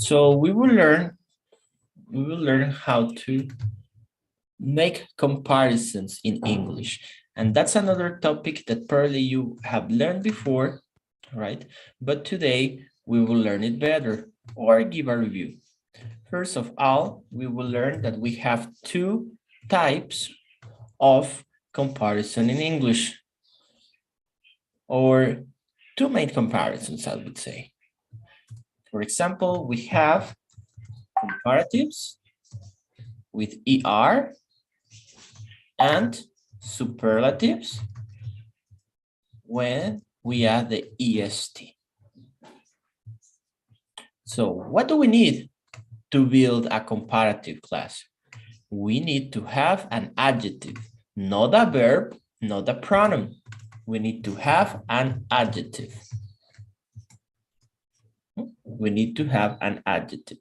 So we will learn how to make comparisons in English. And that's another topic that probably you have learned before, right? But today we will learn it better or give a review. First of all, we will learn that we have two types of comparison in English, or two main comparisons, I would say. For example, we have comparatives with ER and superlatives when we add the EST. So what do we need to build a comparative class? We need to have an adjective, not a verb, not a pronoun. We need to have an adjective. We need to have an adjective.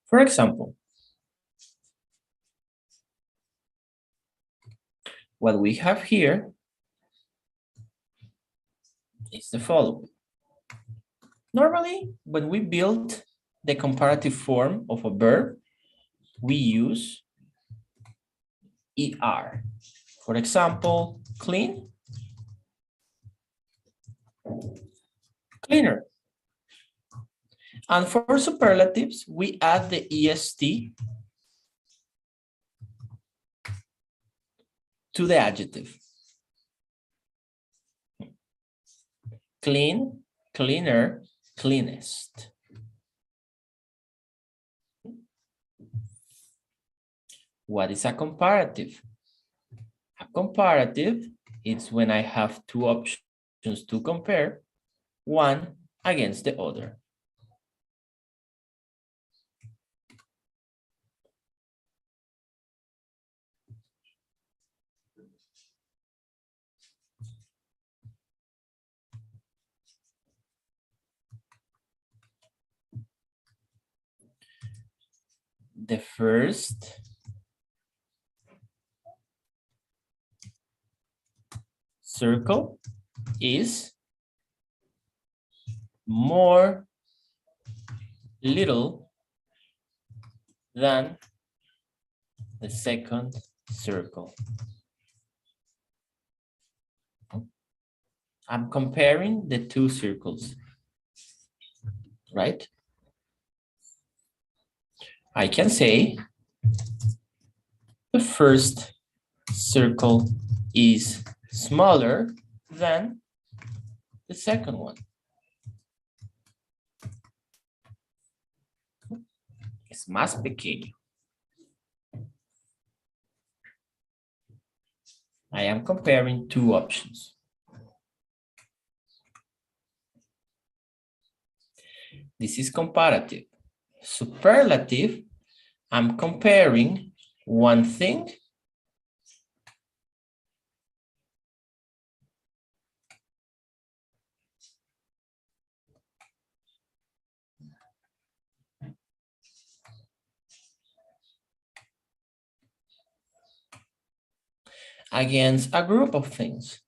For example, what we have here is the following. Normally, when we build the comparative form of a verb, we use ER. For example, clean, cleaner. And for superlatives, we add the EST to the adjective. Clean, cleaner, cleanest. What is a comparative? A comparative is when I have two options to compare, one against the other. The first circle is more little than the second circle. I'm comparing the two circles, right? I can say the first circle is smaller than the second one. Es más pequeño. I am comparing two options. This is comparative. Superlative, I'm comparing one thing against a group of things.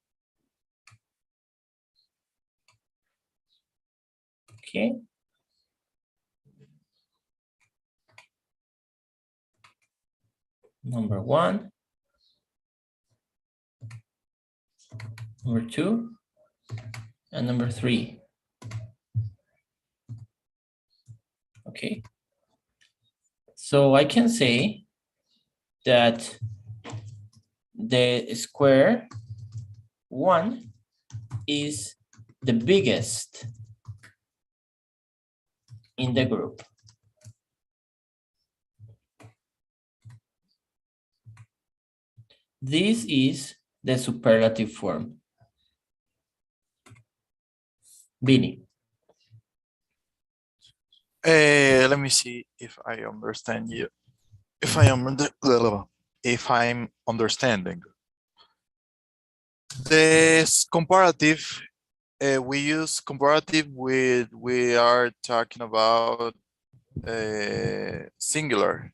Okay. Number one, number two, and number three. Okay. So I can say that the square one is the biggest in the group. This is the superlative form. Vinny. Let me see if I understand you. If I'm understanding. This comparative, we use comparative with, we are talking about singular.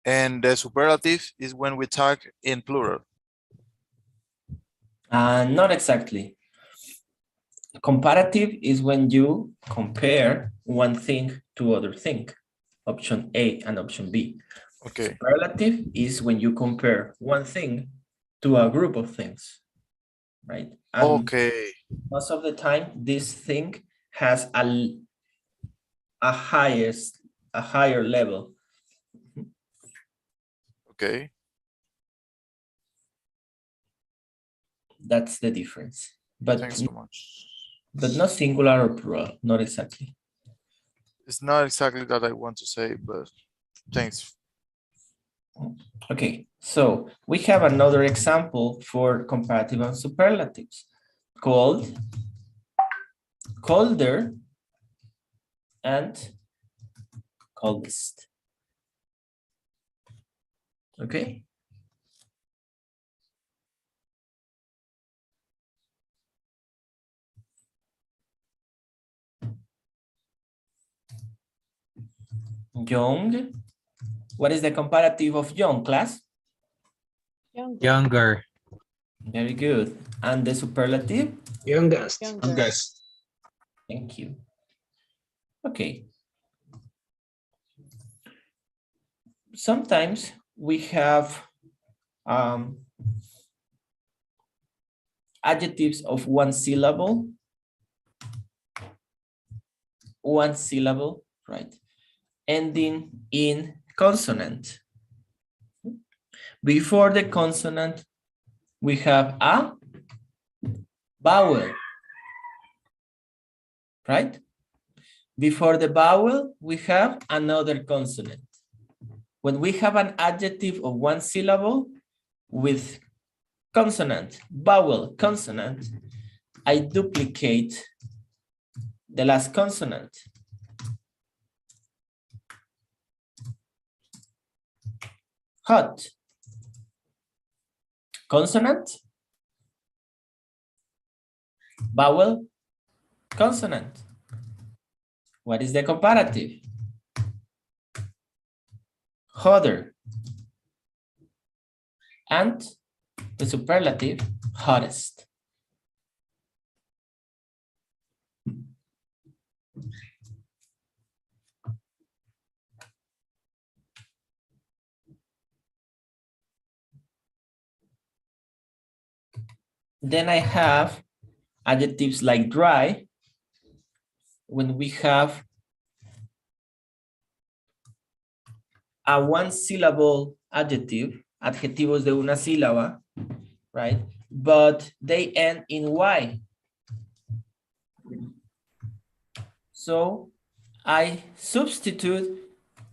And the superlative is when we talk in plural. Not exactly. Comparative is when you compare one thing to other thing, option A and option B. Okay. Superlative is when you compare one thing to a group of things, right? And Okay. most of the time, this thing has a higher level. Okay. That's the difference. But Thanks so much. not singular or plural, not exactly. It's not exactly that I want to say, but thanks. Okay, so we have another example for comparative and superlatives called colder and coldest. Okay. Young. What is the comparative of young, class? Younger. Very good. And the superlative? Youngest. Youngest. Thank you. Okay. Sometimes we have adjectives of one syllable, right? Ending in consonant. Before the consonant, we have a vowel, right? Before the vowel, we have another consonant. When we have an adjective of one syllable with consonant, vowel, consonant, I duplicate the last consonant. Hot. Consonant. Vowel. Consonant. What is the comparative? Hotter. And the superlative, hottest. Then I have adjectives like dry, when we have a one syllable adjective, adjetivos de una sílaba, right? But they end in Y. So I substitute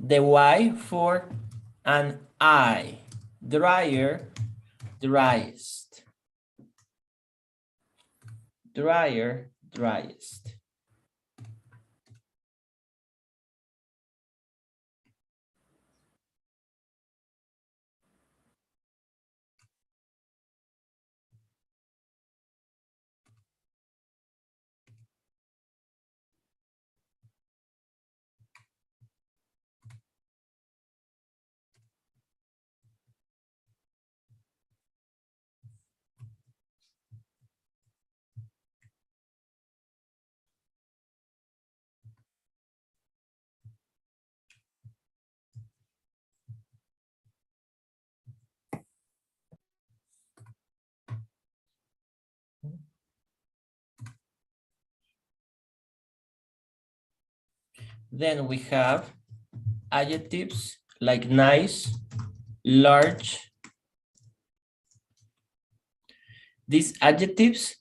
the Y for an I. Drier, driest. Drier, driest. Then we have adjectives like nice, large. These adjectives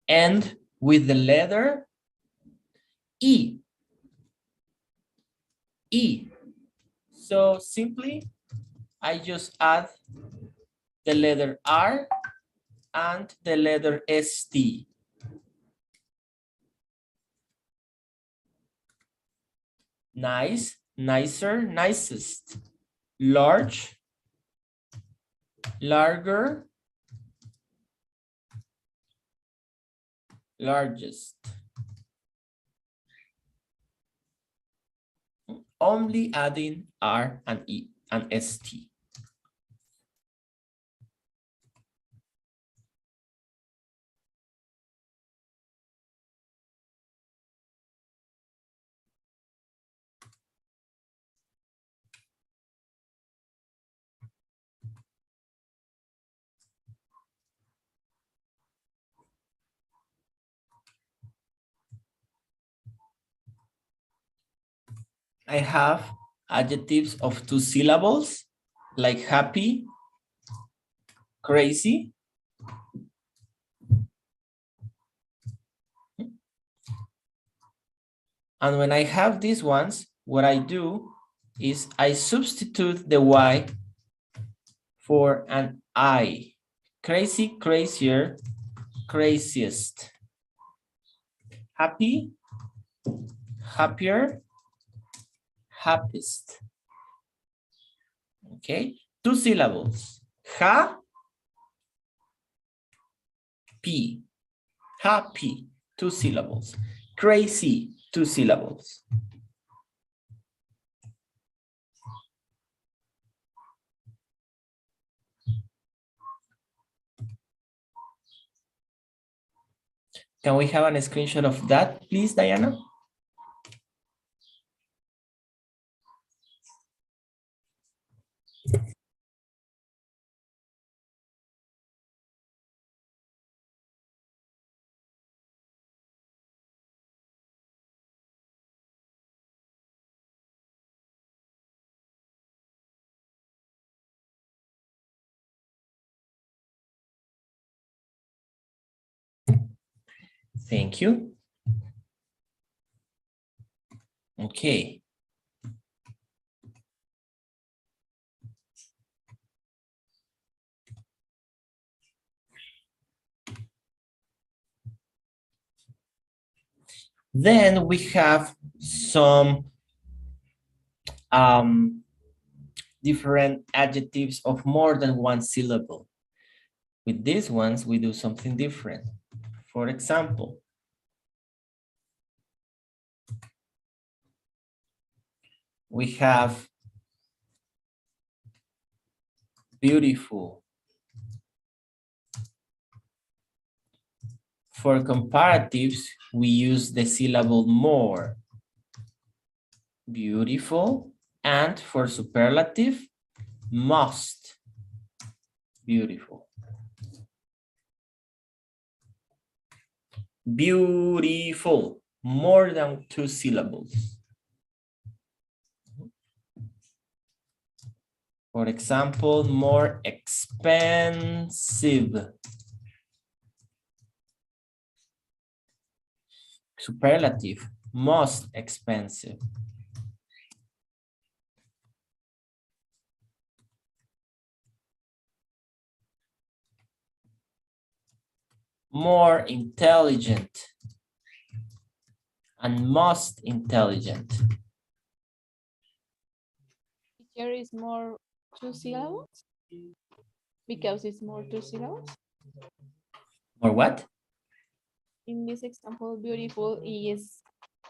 end with the letter E. E. So simply, I just add the letter R and the letter ST. Nice, nicer, nicest. Large, larger, largest. Only adding R and E and ST. I have adjectives of 2 syllables, like happy, crazy. And when I have these ones, what I do is I substitute the Y for an I. Crazy, crazier, craziest. Happy, happier, happiest. Okay, 2 syllables. Ha, P, happy, 2 syllables. Crazy, 2 syllables. Can we have a screenshot of that, please, Diana? Thank you. Okay. Then we have some different adjectives of more than 1 syllable. With these ones, we do something different. For example, we have beautiful. For comparatives, we use the syllable more. Beautiful. And for superlative, most. Beautiful. Beautiful. More than 2 syllables. For example, more expensive. Superlative, most expensive. More intelligent. And most intelligent. Here is more 2 syllables because it's more 2 syllables. Or what? In this example, beautiful is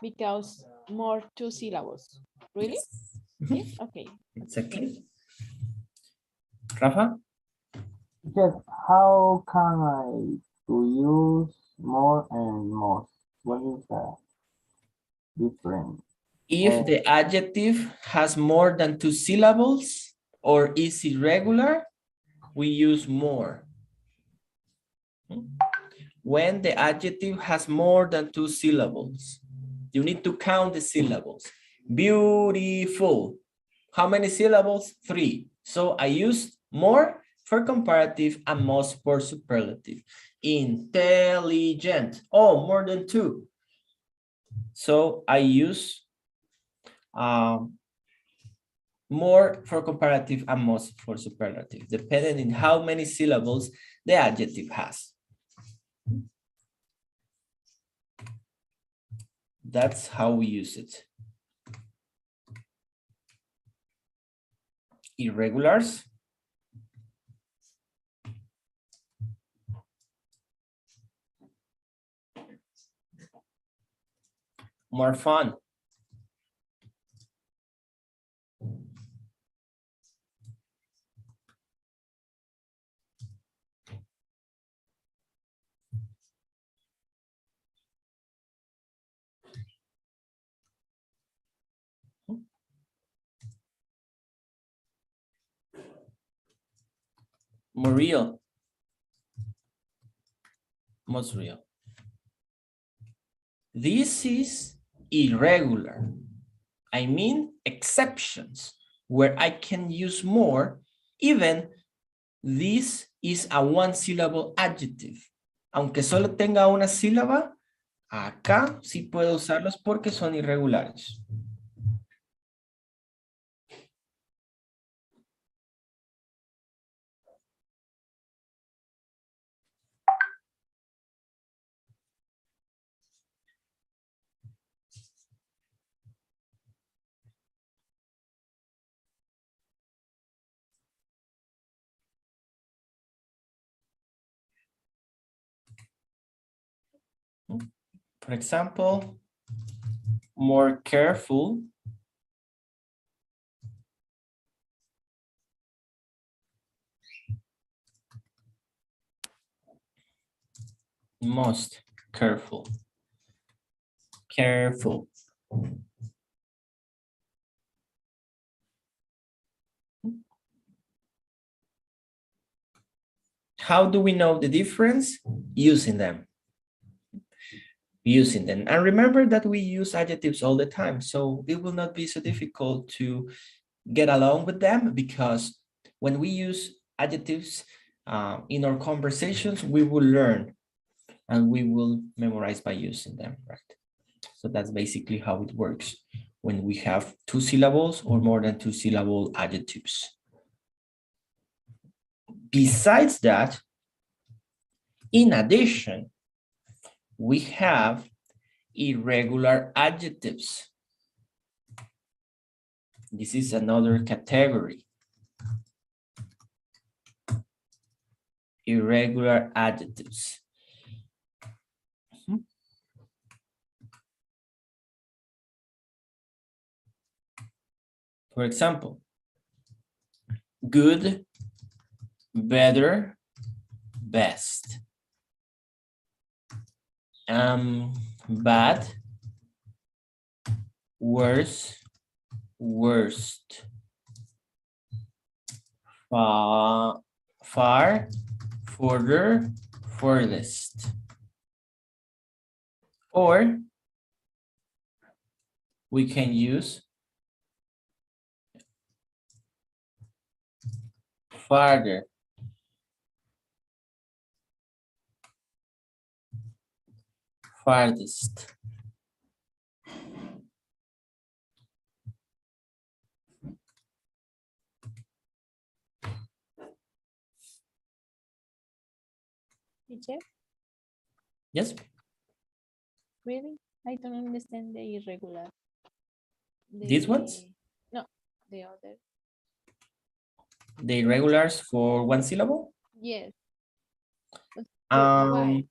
because more 2 syllables. Really? Yes. Okay. Exactly. Rafa? Yes, how can I to use more and most? What is the difference? If the adjective has more than 2 syllables or is irregular, we use more. When the adjective has more than 2 syllables, you need to count the syllables. Beautiful. How many syllables? 3. So I use more for comparative and most for superlative. Intelligent. Oh, more than 2. So I use more for comparative and most for superlative, depending on how many syllables the adjective has. That's how we use it. Irregulars. More fun. More real. Most real. This is irregular. I mean exceptions where I can use more, even this is a one syllable adjective. Aunque solo tenga una sílaba, acá sí puedo usarlos porque son irregulares. For example, more careful. Most careful. Careful. How do we know the difference? Using them. Using them. And remember that we use adjectives all the time, so it will not be so difficult to get along with them, because when we use adjectives in our conversations, we will learn and we will memorize by using them, right? So that's basically how it works when we have two syllables or more than two syllable adjectives. Besides that, in addition, we have irregular adjectives. This is another category. Irregular adjectives. For example, good, better, best. Bad, worse, worst. Far, further, furthest. Or we can use farther. Farthest. Teacher, Yes. really? I don't understand the irregular. These ones? No, the other. The irregulars for one syllable? Yes. Why?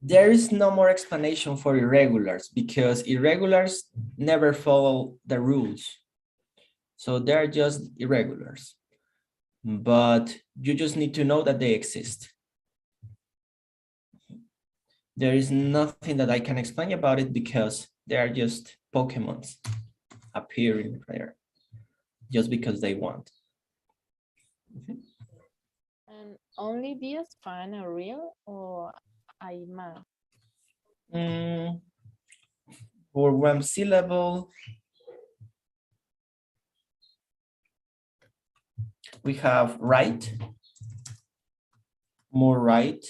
There is no more explanation for irregulars because irregulars never follow the rules. So they're just irregulars. But you just need to know that they exist. There is nothing that I can explain about it because they are just Pokemons appearing there just because they want. And only these find a real or I must? For one syllable, we have right, more right,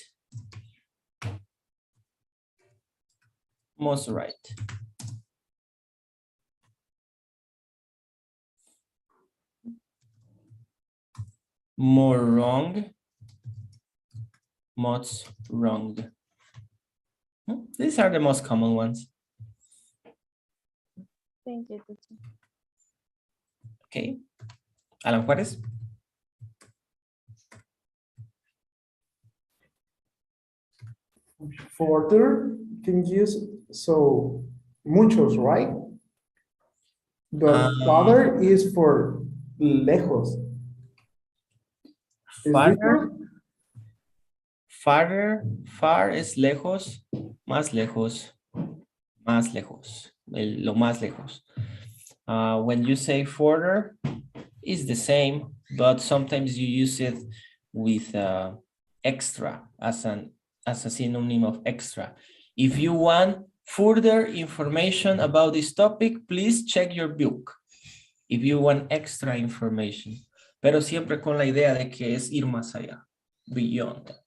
most right. More wrong, most wrong. These are the most common ones. Thank you, teacher. Okay. Alan Juárez. Further can use so muchos, right? But farther is for lejos. Is Farther, different? farther, far es lejos, más lejos, más lejos, lo más lejos. When you say further, it's the same, but sometimes you use it with extra as a synonym of extra. If you want further information about this topic, please check your book if you want extra information. Pero siempre con la idea de que es ir más allá, beyond that.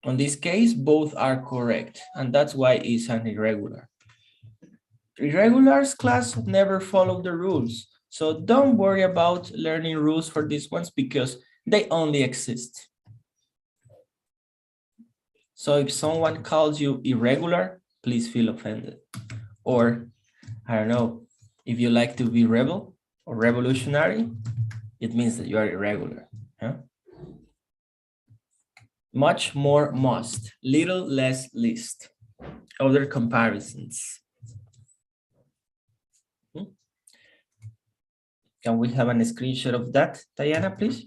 In this case, both are correct, and that's why it's an irregular. Irregulars class never follow the rules, so don't worry about learning rules for these ones because they only exist. So if someone calls you irregular, please feel offended. Or, I don't know, if you like to be rebel or revolutionary, it means that you are irregular. Huh? Much more must, little less least. Other comparisons. Can we have a screenshot of that, Diana, please?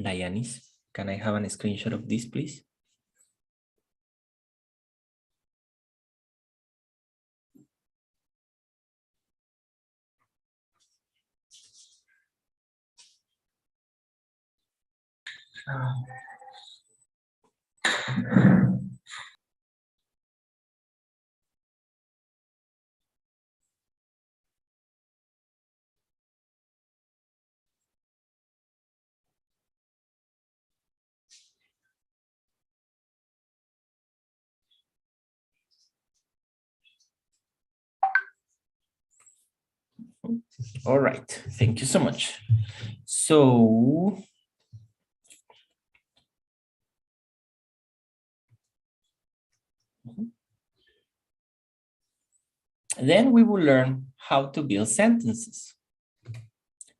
Dianis, can I have a screenshot of this, please? All right, thank you so much. So, then we will learn how to build sentences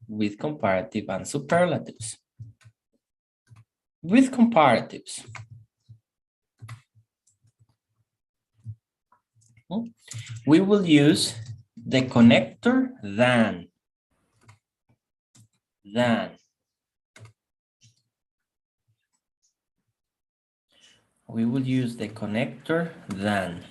with comparative and superlatives. With comparatives, we will use the connector than. We will use the connector than.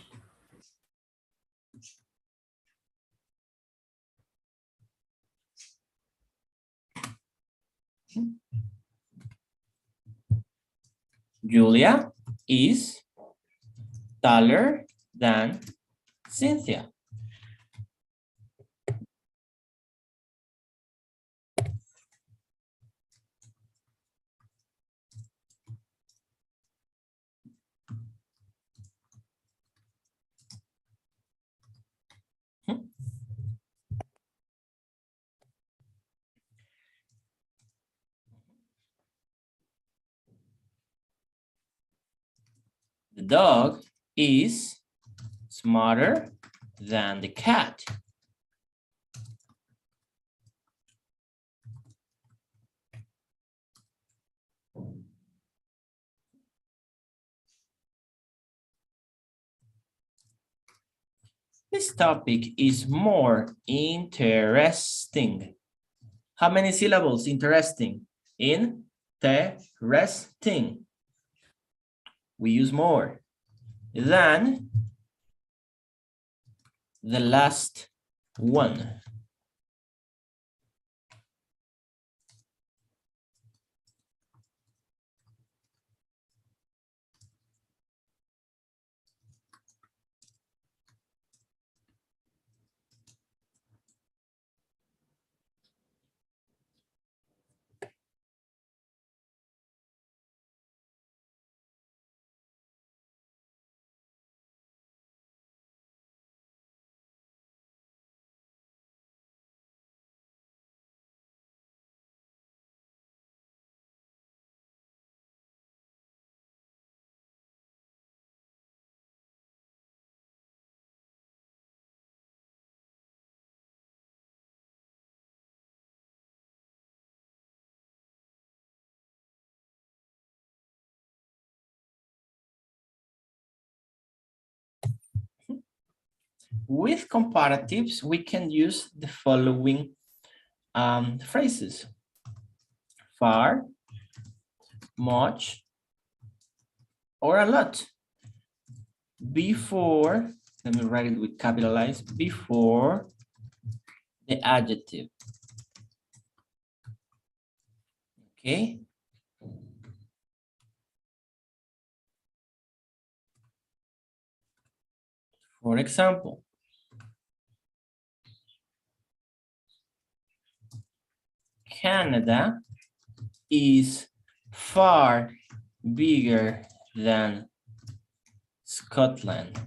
Julia is taller than Cynthia. The dog is smarter than the cat. This topic is more interesting. How many syllables? Interesting. Interesting. We use more than the last one. with comparatives, we can use the following phrases. Far, much, or a lot. Before, let me write it with capitalized, before the adjective. Okay. For example, Canada is far bigger than Scotland.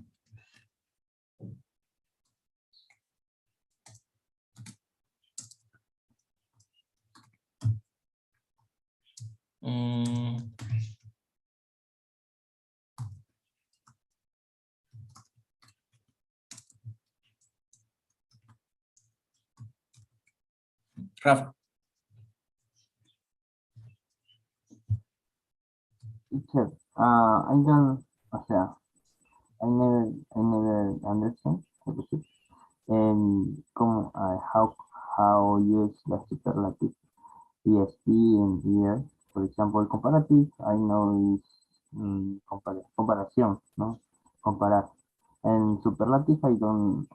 Rafa. Teacher, I don't, o sea, I never understand. And como, how use the superlative ESP and here. For example, comparative, I know is comparación, no? Comparar. And superlative, I don't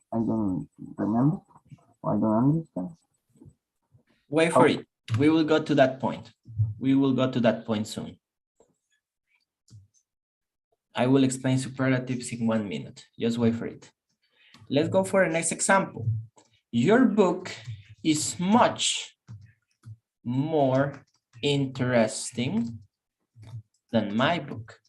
remember. I don't understand. Wait for it. We will go to that point. We will go to that point soon. I will explain superlatives in 1 minute. Just wait for it. Let's go for the next example. Your book is much more interesting than my book.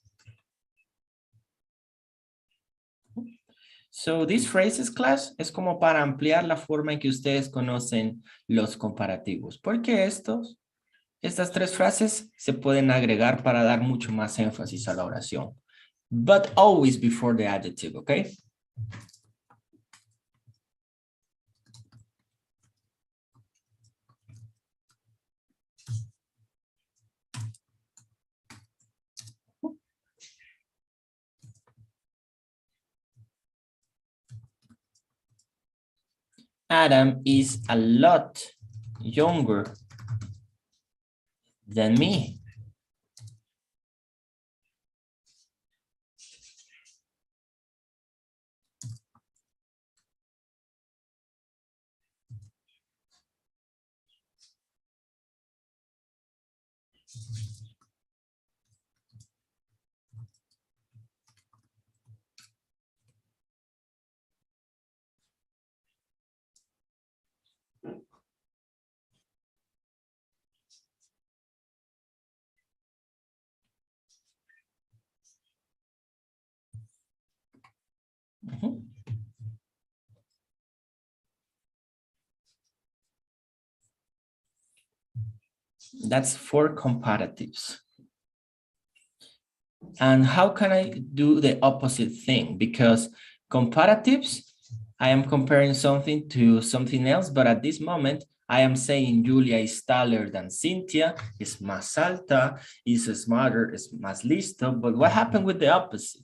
So these phrases, class, es como para ampliar la forma en que ustedes conocen los comparativos. Porque estas 3 frases se pueden agregar para dar mucho más énfasis a la oración. But always before the adjective, okay? Adam is a lot younger than me. That's for comparatives. And how can I do the opposite thing? Because comparatives, I am comparing something to something else, but at this moment, I am saying Julia is taller than Cynthia, is más alta, is smarter, is más listo. But what happened with the opposite?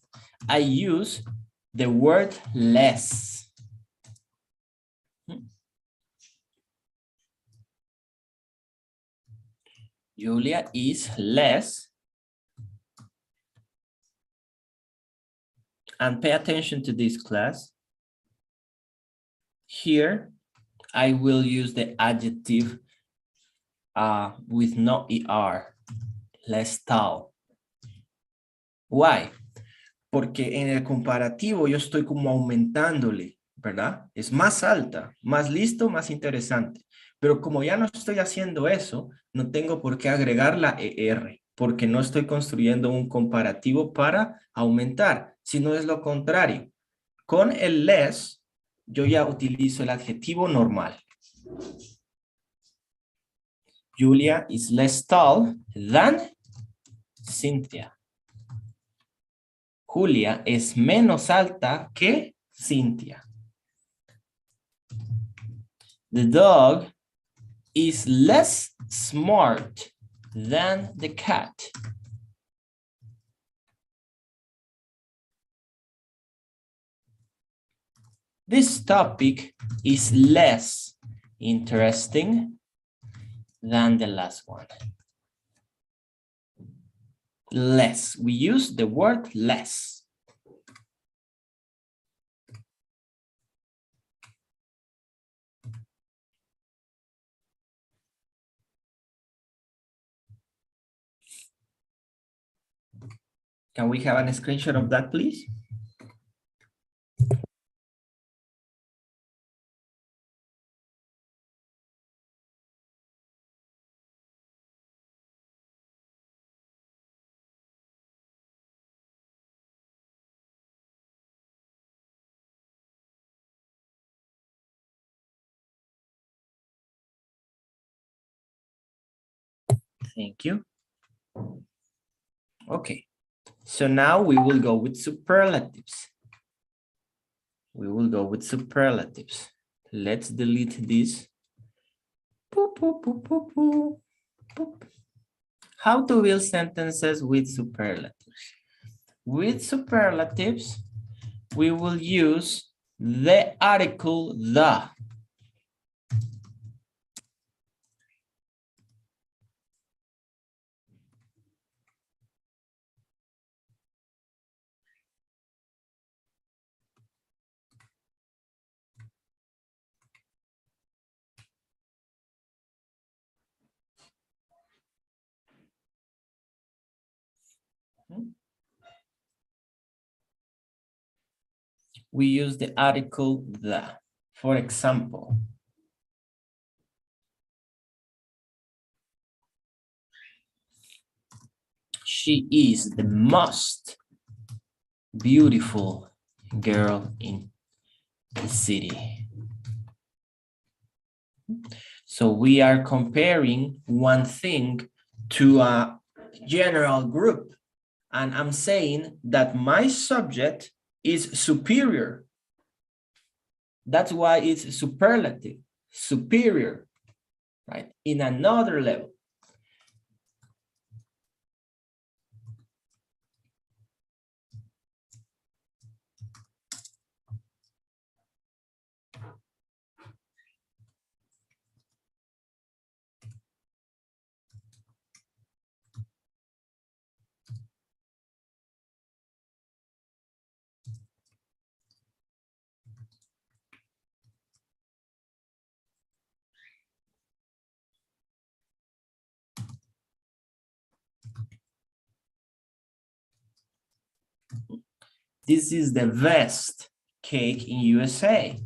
I use the word less. Julia is less. And pay attention to this, class. Here, I will use the adjective with no ER, less tall. Why? Porque en el comparativo yo estoy como aumentándole, ¿verdad? Es más alta, más listo, más interesante. Pero como ya no estoy haciendo eso, no tengo por qué agregar la ER, porque no estoy construyendo un comparativo para aumentar, sino es lo contrario. Con el less, yo ya utilizo el adjetivo normal. Julia is less tall than Cynthia. Julia es menos alta que Cynthia. The dog is less smart than the cat. this topic is less interesting than the last one. Less. We use the word less. Can we have a screenshot of that, please? Thank you. Okay, so now we will go with superlatives. We will go with superlatives. Let's delete this. Boop, boop, boop, boop, boop, boop. How to build sentences with superlatives? With superlatives, we will use the article the. We use the article the. For example, she is the most beautiful girl in the city. So we are comparing one thing to a general group. And I'm saying that my subject is superior. That's why it's superlative, superior, right? In another level. This is the best cake in USA.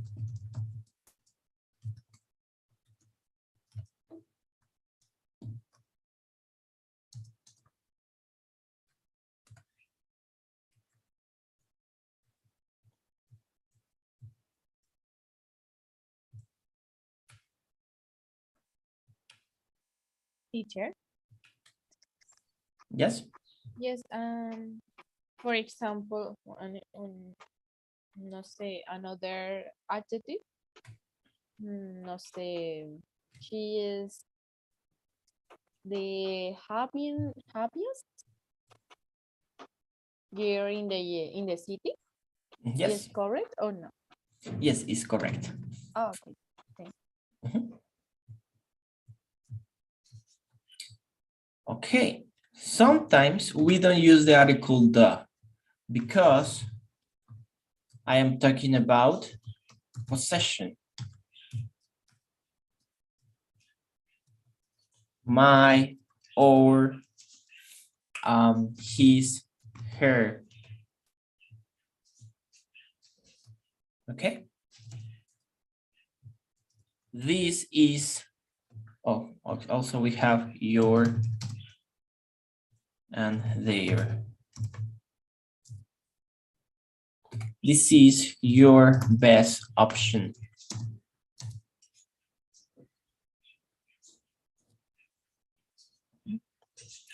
Teacher. Yes? Yes, for example, no sé, another adjective. No sé, she is the happiest girl in the city. Yes. Is correct or no? Yes, it's correct. Oh, okay. Thank Mhm. Okay. Sometimes we don't use the article the because I am talking about possession. My, or, his, her. Okay. This is, oh, also we have your and their. This is your best option.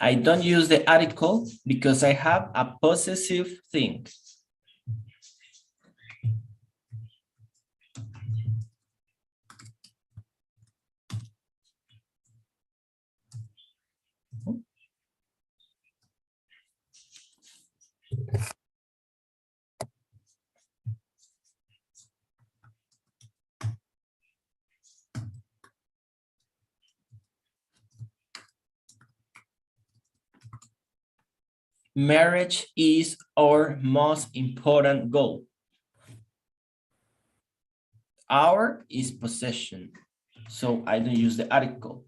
I don't use the article because I have a possessive thing. Marriage is our most important goal. Our is possession, so I don't use the article.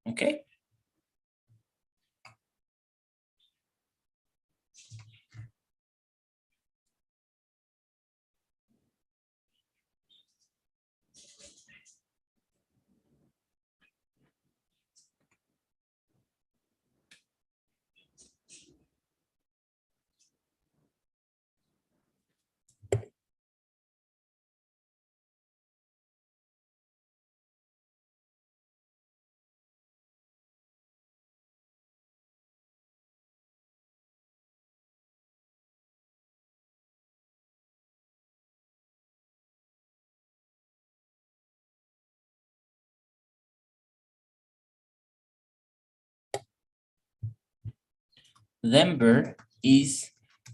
Okay. Denver is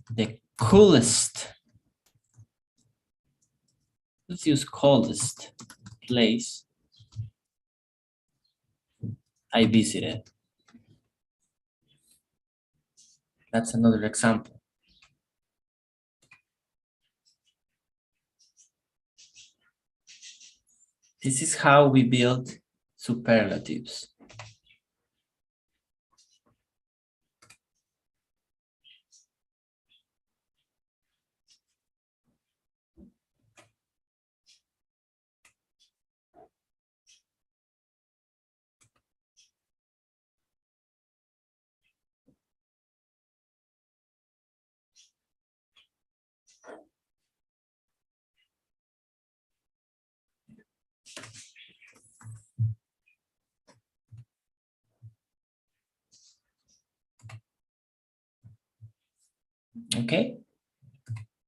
the coolest. Let's use coolest place I visited. That's another example. This is how we build superlatives. Okay.